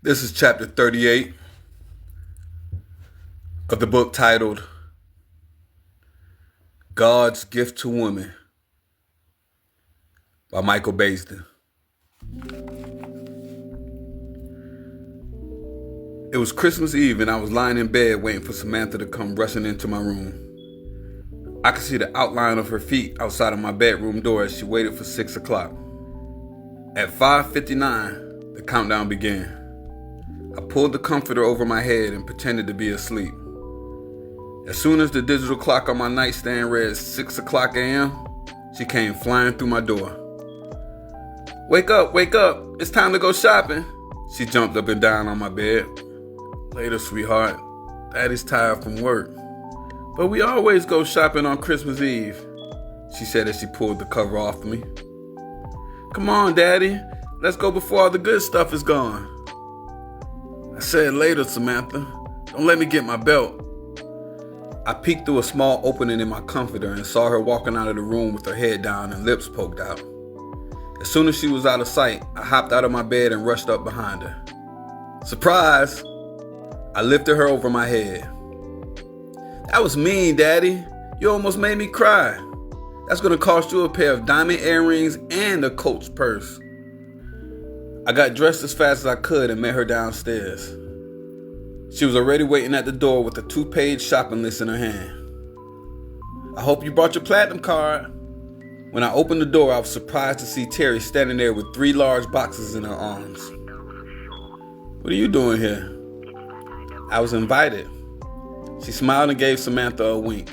This is chapter 38 of the book titled God's Gift to Women by Michael Baisden. It was Christmas Eve and I was lying in bed waiting for Samantha to come rushing into my room. I could see the outline of her feet outside of my bedroom door as she waited for 6 o'clock. At 5:59, the countdown began. I pulled the comforter over my head and pretended to be asleep. As soon as the digital clock on my nightstand read 6 o'clock a.m., she came flying through my door. Wake up, it's time to go shopping." She jumped up and down on my bed. "Later, sweetheart. Daddy's tired from work. But we always go shopping on Christmas Eve," she said as she pulled the cover off me. "Come on, Daddy. Let's go before all the good stuff is gone." I said, "Later, Samantha. Don't let me get my belt." I peeked through a small opening in my comforter and saw her walking out of the room with her head down and lips poked out. As soon as she was out of sight, I hopped out of my bed and rushed up behind her. "Surprise!" I lifted her over my head. "That was mean, Daddy. You almost made me cry. That's gonna cost you a pair of diamond earrings and a Coach purse." I got dressed as fast as I could and met her downstairs. She was already waiting at the door with a 2-page shopping list in her hand. "I hope you brought your platinum card." When I opened the door, I was surprised to see Terry standing there with 3 large boxes in her arms. "What are you doing here?" "I was invited." She smiled and gave Samantha a wink.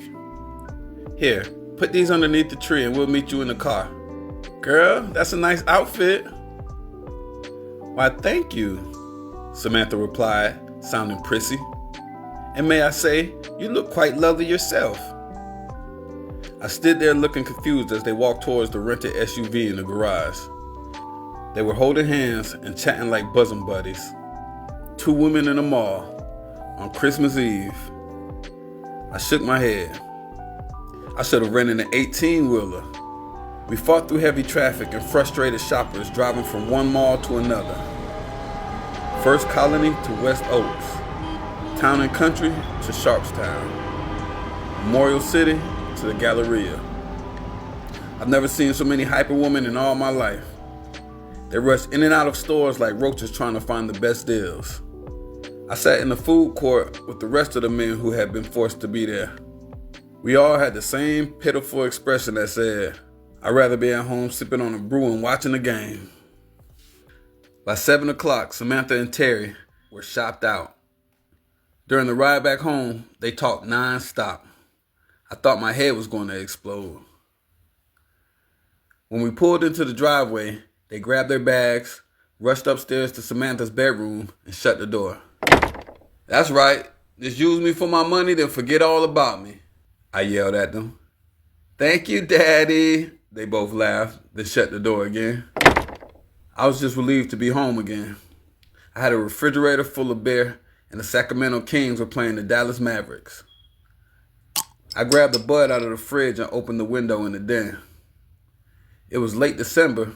"Here, put these underneath the tree and we'll meet you in the car." "Girl, that's a nice outfit." "Why, thank you," Samantha replied, sounding prissy. "And may I say, you look quite lovely yourself." I stood there looking confused as they walked towards the rented SUV in the garage. They were holding hands and chatting like bosom buddies. 2 women in a mall on Christmas Eve. I shook my head. I should have rented an 18-wheeler. We fought through heavy traffic and frustrated shoppers driving from one mall to another. First Colony to West Oaks, Town and Country to Sharpstown, Memorial City to the Galleria. I've never seen so many hyper women in all my life. They rushed in and out of stores like roaches trying to find the best deals. I sat in the food court with the rest of the men who had been forced to be there. We all had the same pitiful expression that said, "I'd rather be at home sipping on a brew and watching the game." By 7 o'clock, Samantha and Terry were shopped out. During the ride back home, they talked non-stop. I thought my head was going to explode. When we pulled into the driveway, they grabbed their bags, rushed upstairs to Samantha's bedroom, and shut the door. "That's right. Just use me for my money, then forget all about me," I yelled at them. "Thank you, Daddy," they both laughed, then shut the door again. I was just relieved to be home again. I had a refrigerator full of beer, and the Sacramento Kings were playing the Dallas Mavericks. I grabbed a bud out of the fridge and opened the window in the den. It was late December,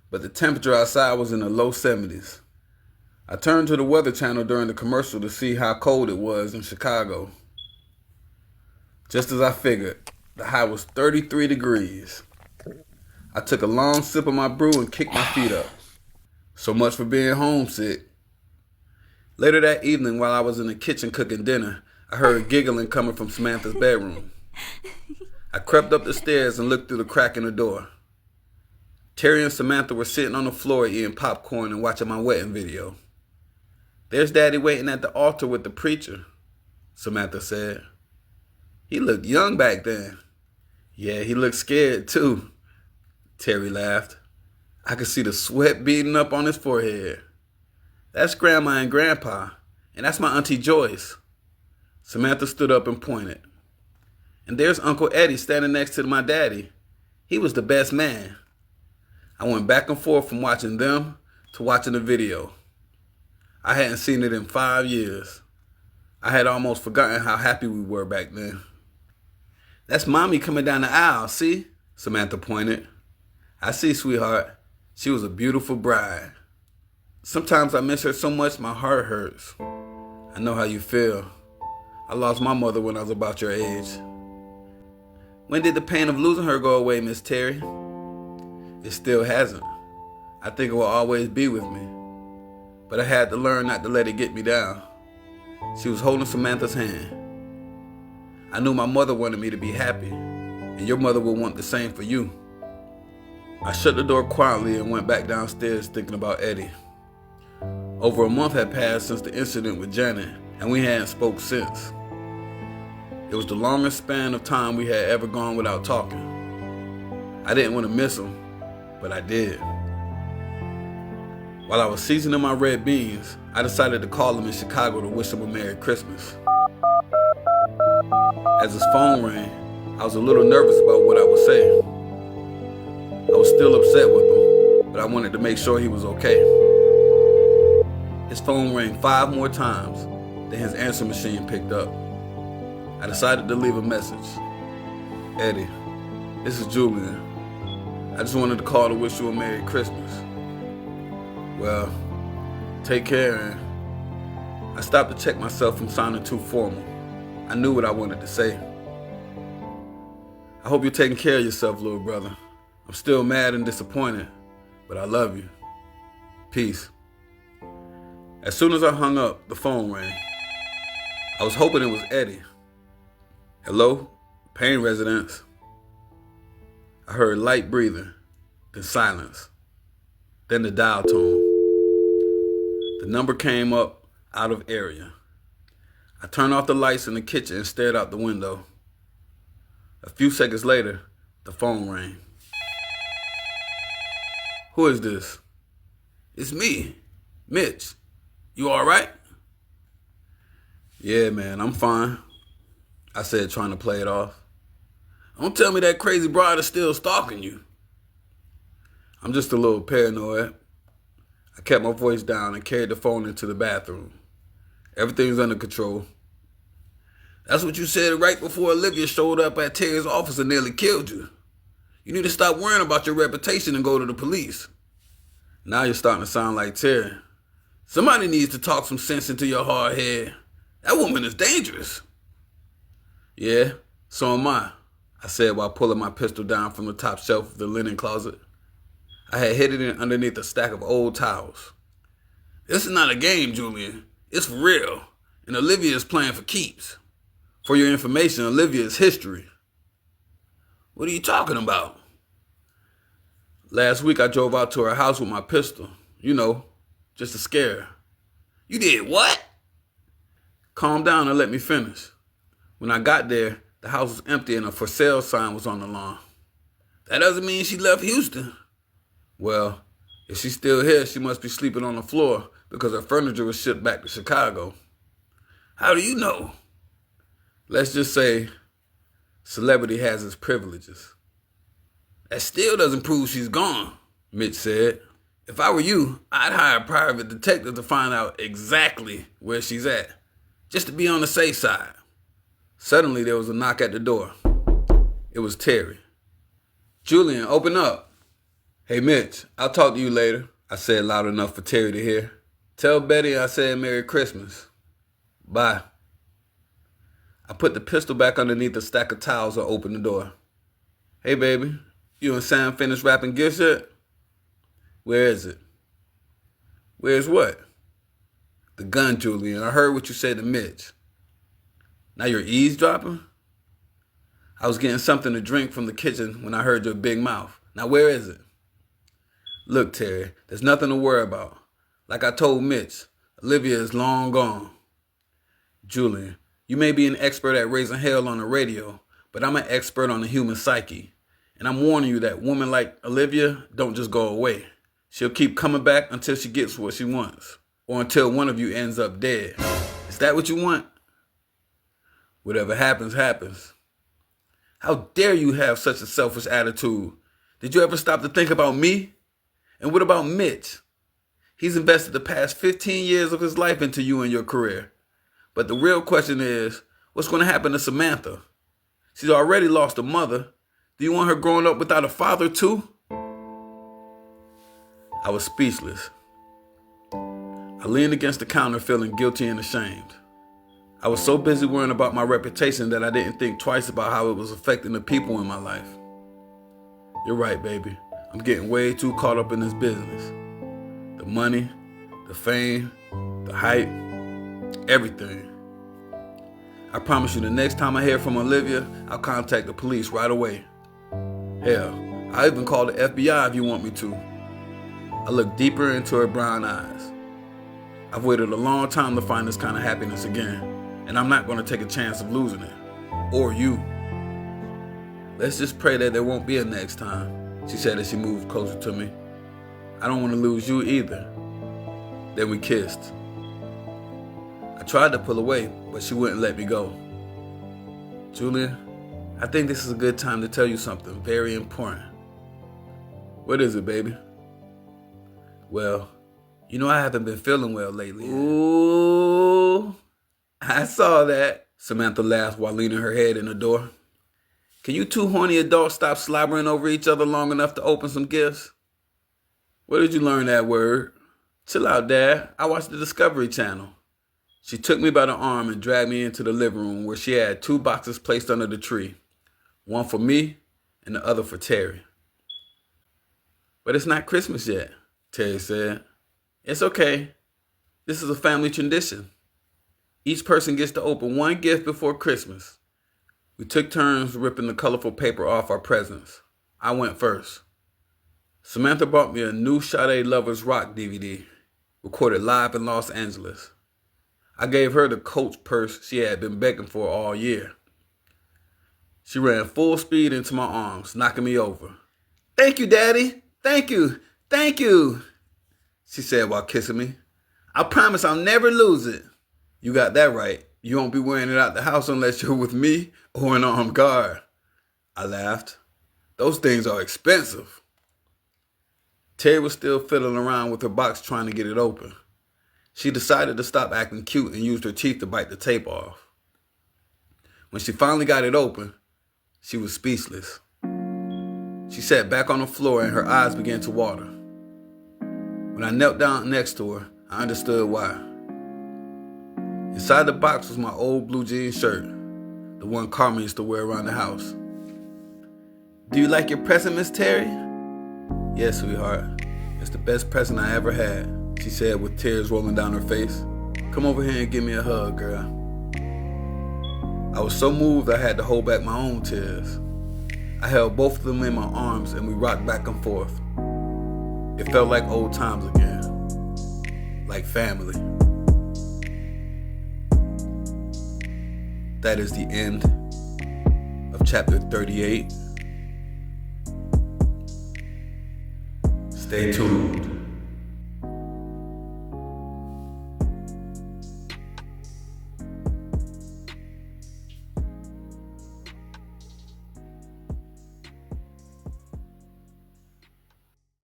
but the temperature outside was in the low 70s. I turned to the Weather Channel during the commercial to see how cold it was in Chicago. Just as I figured, the high was 33 degrees. I took a long sip of my brew and kicked my feet up. So much for being homesick. Later that evening, while I was in the kitchen cooking dinner, I heard giggling coming from Samantha's bedroom. I crept up the stairs and looked through the crack in the door. Terry and Samantha were sitting on the floor eating popcorn and watching my wedding video. "There's Daddy waiting at the altar with the preacher," Samantha said. "He looked young back then." "Yeah, he looked scared too," Terry laughed. I could see the sweat beading up on his forehead. "That's Grandma and Grandpa, and that's my Auntie Joyce." Samantha stood up and pointed. "And there's Uncle Eddie standing next to my daddy. He was the best man." I went back and forth from watching them to watching the video. I hadn't seen it in 5 years. I had almost forgotten how happy we were back then. "That's Mommy coming down the aisle, see?" Samantha pointed. "I see, sweetheart. She was a beautiful bride." Sometimes I miss her so much my heart hurts. I know how you feel. I lost my mother when I was about your age. When did the pain of losing her go away, Miss Terry? It still hasn't. I think it will always be with me. But I had to learn not to let it get me down. She was holding Samantha's hand. I knew my mother wanted me to be happy, and your mother will want the same for you. I shut the door quietly and went back downstairs thinking about Eddie. Over a month had passed since the incident with Janet, and we hadn't spoke since. It was the longest span of time we had ever gone without talking. I didn't want to miss him, but I did. While I was seasoning my red beans, I decided to call him in Chicago to wish him a Merry Christmas. As his phone rang, I was a little nervous about what I would say. I was still upset with him, but I wanted to make sure he was okay. His phone rang 5 more times, then his answer machine picked up. I decided to leave a message. Eddie, this is Julian. I just wanted to call to wish you a Merry Christmas. Well, take care, and I stopped to check myself from sounding too formal. I knew what I wanted to say. I hope you're taking care of yourself, little brother. I'm still mad and disappointed, but I love you. Peace. As soon as I hung up, the phone rang. I was hoping it was Eddie. Hello? Payne residence. I heard light breathing, then silence, then the dial tone. The number came up out of area. I turned off the lights in the kitchen and stared out the window. A few seconds later, the phone rang. Who is this? It's me, Mitch. You all right? Yeah, man, I'm fine, I said, trying to play it off. Don't tell me that crazy broad is still stalking you. I'm just a little paranoid. I kept my voice down and carried the phone into the bathroom. Everything's under control. That's what you said right before Olivia showed up at Terry's office and nearly killed you. You need to stop worrying about your reputation and go to the police. Now you're starting to sound like Terry. Somebody needs to talk some sense into your hard head. That woman is dangerous. Yeah, so am I said while pulling my pistol down from the top shelf of the linen closet. I had hidden it underneath a stack of old towels. This is not a game, Julian. It's for real. And Olivia is playing for keeps. For your information, Olivia is history. What are you talking about? Last week I drove out to her house with my pistol. You know, just to scare her. You did what? Calm down and let me finish. When I got there, the house was empty and a for sale sign was on the lawn. That doesn't mean she left Houston. Well, if she's still here, she must be sleeping on the floor because her furniture was shipped back to Chicago. How do you know? Let's just say celebrity has its privileges. That still doesn't prove she's gone, Mitch said. If I were you, I'd hire a private detective to find out exactly where she's at, just to be on the safe side. Suddenly, there was a knock at the door. It was Terry. Julian, open up. Hey, Mitch, I'll talk to you later, I said loud enough for Terry to hear. Tell Betty I said Merry Christmas. Bye. I put the pistol back underneath a stack of towels and opened the door. Hey, baby, you and Sam finished wrapping gifts yet? Where is it? Where's what? The gun, Julian. I heard what you said to Mitch. Now you're eavesdropping? I was getting something to drink from the kitchen when I heard your big mouth. Now where is it? Look, Terry, there's nothing to worry about. Like I told Mitch, Olivia is long gone. Julian, you may be an expert at raising hell on the radio, but I'm an expert on the human psyche. And I'm warning you that women like Olivia don't just go away. She'll keep coming back until she gets what she wants, or until one of you ends up dead. Is that what you want? Whatever happens, happens. How dare you have such a selfish attitude? Did you ever stop to think about me? And what about Mitch? He's invested the past 15 years of his life into you and your career. But the real question is, what's going to happen to Samantha? She's already lost a mother. Do you want her growing up without a father too? I was speechless. I leaned against the counter feeling guilty and ashamed. I was so busy worrying about my reputation that I didn't think twice about how it was affecting the people in my life. You're right, baby. I'm getting way too caught up in this business. The money, the fame, the hype, everything. I promise you the next time I hear from Olivia, I'll contact the police right away. Hell, I'll even call the FBI if you want me to. I looked deeper into her brown eyes. I've waited a long time to find this kind of happiness again. And I'm not going to take a chance of losing it. Or you. Let's just pray that there won't be a next time, she said as she moved closer to me. I don't want to lose you either. Then we kissed. I tried to pull away, but she wouldn't let me go. Julia, I think this is a good time to tell you something very important. What is it, baby? Well, you know I haven't been feeling well lately. Ooh. I saw that, Samantha laughed while leaning her head in the door. Can you two horny adults stop slobbering over each other long enough to open some gifts? Where did you learn that word? Chill out, Dad. I watched the Discovery Channel. She took me by the arm and dragged me into the living room where she had 2 boxes placed under the tree. One for me and the other for Terry. But it's not Christmas yet, Terry said. It's okay. This is a family tradition. Each person gets to open one gift before Christmas. We took turns ripping the colorful paper off our presents. I went first. Samantha brought me a new Sade Lovers Rock DVD, recorded live in Los Angeles. I gave her the Coach purse she had been begging for all year. She ran full speed into my arms, knocking me over. Thank you, Daddy. Thank you. Thank you, she said while kissing me. I promise I'll never lose it. You got that right. You won't be wearing it out the house unless you're with me or an armed guard. I laughed. Those things are expensive. Terry was still fiddling around with her box trying to get it open. She decided to stop acting cute and used her teeth to bite the tape off. When she finally got it open, she was speechless. She sat back on the floor and her eyes began to water. When I knelt down next to her, I understood why. Inside the box was my old blue jean shirt, the one Carmen used to wear around the house. Do you like your present, Miss Terry? Yes, sweetheart. It's the best present I ever had, she said with tears rolling down her face. Come over here and give me a hug, girl. I was so moved I had to hold back my own tears. I held both of them in my arms and we rocked back and forth. It felt like old times again, like family. That is the end of chapter 38. Stay tuned.